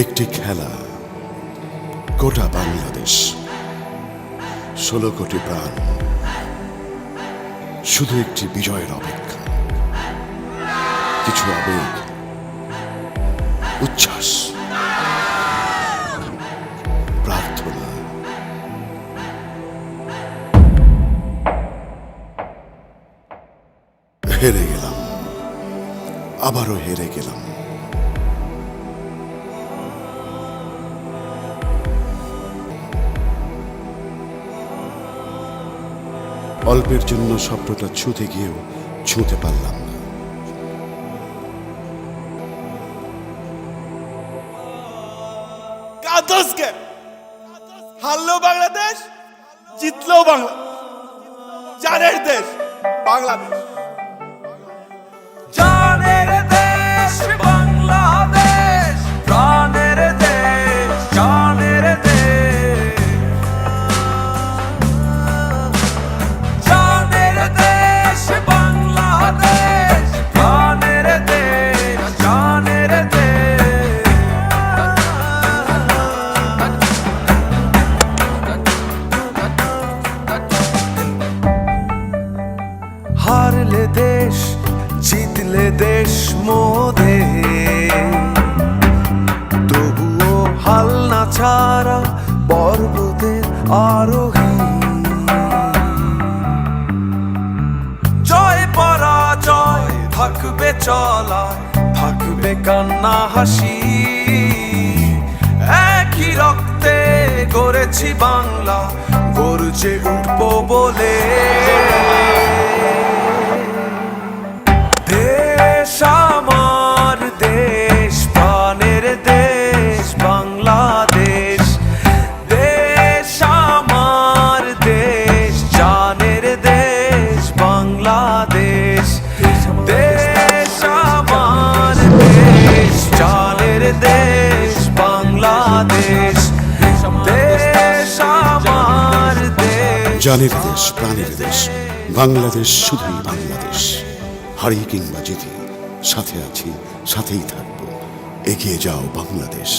একটি খেলা, গোটা বাংলাদেশ, 16 কোটি প্রাণ, শুধু একটি বিজয়ের অপেক্ষা। কিছু আবেগ, উচ্ছ্বাস, প্রার্থনা। হেরে গেলাম, আবারও হেরে গেলাম। অল্পের জন্য স্বপ্নটা ছুঁতে গিয়েও ছুঁতে পারলাম না। হারলো বাংলাদেশ, জিতলো বাংলাদেশ, জানের দেশ বাংলাদেশ। জানের দেশ বাংলাদেশ, প্রাণের দেশ, জানের দেশ। জানের দেশ বাংলাদেশ, প্রাণের দেশ, জানের দেশ। হারলে দেশ, জিতলে দেশ মোদে, তবুও হাল না ছাড়া পর্বতের আরোহী। জয় পরাজয় থাকবে চলায়, থাকবে কান্না হাসি। একই রক্তে গড়েছি বাংলা, গর্জে উঠবো বলে। দেশ আমার দেশ, প্রাণের দেশ বাংলাদেশ। দেশ আমার দেশ, জানের দেশ বাংলাদেশ। দেশ আমার দেশ, জানের দেশ বাংলাদেশ। দেশ আমার দেশ, জানের দেশ, প্রাণের দেশ বাংলাদেশ, শুধুই বাংলাদেশ। হারি কিংবা জিতি, সাথে আছি, সাথেই থাকবো। এগিয়ে যাও বাংলাদেশ।